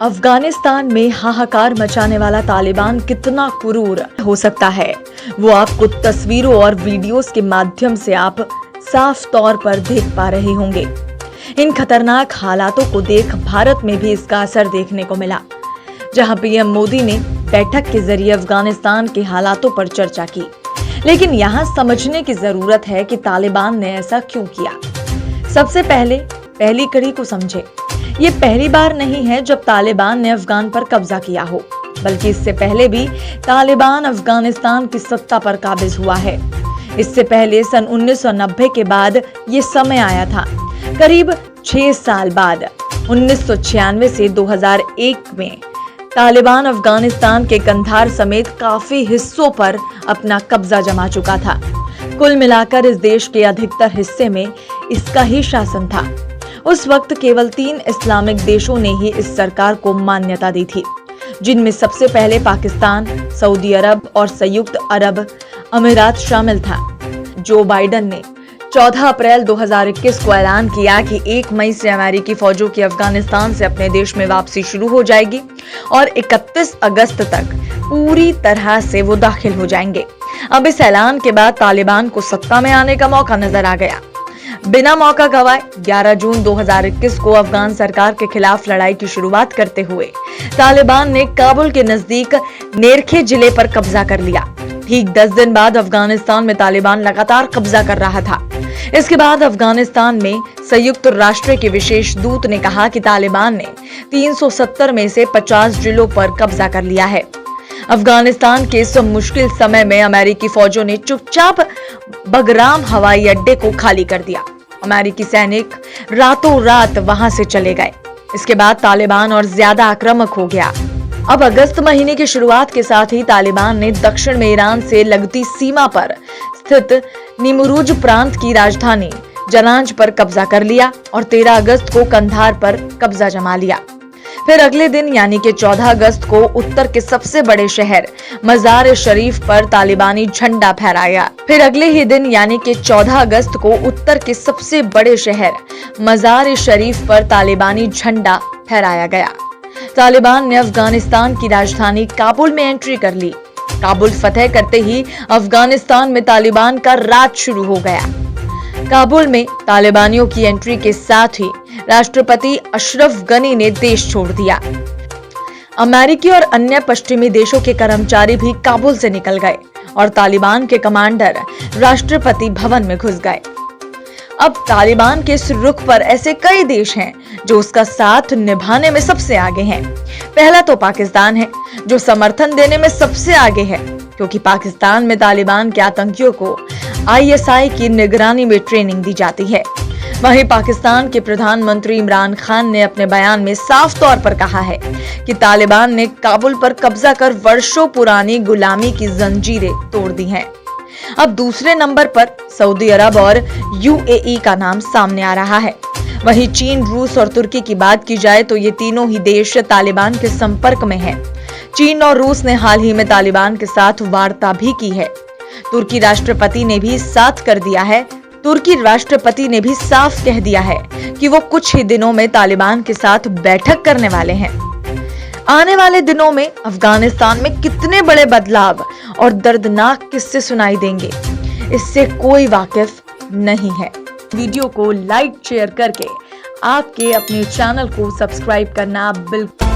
अफगानिस्तान में हाहाकार मचाने वाला तालिबान कितना क्रूर हो सकता है, वो आपको तस्वीरों और वीडियोस के माध्यम से आप साफ तौर पर देख पा रहे होंगे। इन खतरनाक हालातों को देख भारत में भी इसका असर देखने को मिला, जहां पीएम मोदी ने बैठक के जरिए अफगानिस्तान के हालातों पर चर्चा की। लेकिन यहाँ समझने की जरूरत है कि तालिबान ने ऐसा क्यों किया। सबसे पहली कड़ी को समझे। ये पहली बार नहीं है जब तालिबान ने अफगान पर कब्जा किया हो, बल्कि इससे पहले भी तालिबान अफगानिस्तान की सत्ता पर काबिज हुआ है। इससे पहले सन 1990 के बाद ये समय आया था। करीब 6 साल बाद 1996 से 2001 में तालिबान अफगानिस्तान के कंधार समेत काफी हिस्सों पर अपना कब्जा जमा चुका था। कुल मिलाकर इस देश के अधिकतर हिस्से में इसका ही शासन था। उस वक्त केवल 3 इस्लामिक देशों ने ही इस सरकार को मान्यता दी थी, जिनमें सबसे पहले पाकिस्तान, सऊदी अरब और संयुक्त अरब अमीरात शामिल था। जो बाइडेन ने 14 अप्रैल 2021 को ऐलान किया कि 1 मई से अमेरिकी फौजों की अफगानिस्तान से अपने देश में वापसी शुरू हो जाएगी और 31 अगस्त तक पूरी तरह से वो दाखिल हो जाएंगे। अब इस ऐलान के बाद तालिबान को सत्ता में आने का मौका नजर आ गया। बिना मौका गंवाए 11 जून 2021 को अफगान सरकार के खिलाफ लड़ाई की शुरुआत करते हुए तालिबान ने काबुल के नजदीक नेरखे जिले पर कब्जा कर लिया। ठीक 10 दिन बाद अफगानिस्तान में तालिबान लगातार कब्जा कर रहा था। इसके बाद अफगानिस्तान में संयुक्त राष्ट्र के विशेष दूत ने कहा कि तालिबान ने 370 में से 50 जिलों पर कब्जा कर लिया है। अफगानिस्तान के इस मुश्किल समय में अमेरिकी फौजों ने चुपचाप बगराम हवाई अड्डे को खाली कर दिया। अमेरिकी सैनिक रातों रात वहां से चले गए। इसके बाद तालिबान और ज्यादा आक्रामक हो गया। अब अगस्त महीने की शुरुआत के साथ ही तालिबान ने दक्षिण में ईरान से लगती सीमा पर स्थित निमरूज प्रांत की राजधानी जनांज पर कब्जा कर लिया और 13 अगस्त को कंधार पर कब्जा जमा लिया। फिर अगले दिन यानी कि 14 अगस्त को उत्तर के सबसे बड़े शहर मजार शरीफ पर तालिबानी झंडा फहराया। फिर अगले ही दिन यानी कि 14 अगस्त को उत्तर के सबसे बड़े शहर मजार शरीफ पर तालिबानी झंडा फहराया गया। तालिबान ने अफगानिस्तान की राजधानी काबुल में एंट्री कर ली। काबुल फतेह करते ही अफगानिस्तान में तालिबान का राज शुरू हो गया। काबुल में तालिबानियों की एंट्री के साथ ही राष्ट्रपति अशरफ गनी ने देश छोड़ दिया। अमेरिकी और अन्य पश्चिमी देशों के कर्मचारी भी काबुल से निकल गए और तालिबान के कमांडर राष्ट्रपति भवन में घुस गए। अब तालिबान के इस रुख पर ऐसे कई देश हैं जो उसका साथ निभाने में सबसे आगे हैं। पहला तो पाकिस्तान है, जो समर्थन देने में सबसे आगे है, क्योंकि पाकिस्तान में तालिबान के आतंकियों को ISI की निगरानी में ट्रेनिंग दी जाती है। वहीं पाकिस्तान के प्रधानमंत्री इमरान खान ने अपने बयान में साफ तौर पर कहा है कि तालिबान ने काबुल पर कब्जा कर वर्षों पुरानी गुलामी की जंजीरें तोड़ दी हैं। अब दूसरे नंबर पर सऊदी अरब और UAE का नाम सामने आ रहा है। वहीं चीन, रूस और तुर्की की बात की जाए तो ये तीनों ही देश तालिबान के संपर्क में हैं। चीन और रूस ने हाल ही में तालिबान के साथ वार्ता भी की है। तुर्की राष्ट्रपति ने भी साफ कह दिया है कि वो कुछ ही दिनों में तालिबान के साथ बैठक करने वाले हैं। आने वाले दिनों में अफगानिस्तान में कितने बड़े बदलाव और दर्दनाक किस्से सुनाई देंगे, इससे कोई वाकिफ नहीं है। वीडियो को लाइक शेयर करके आपके अपने चैनल को सब्सक्राइब करना बिल्कुल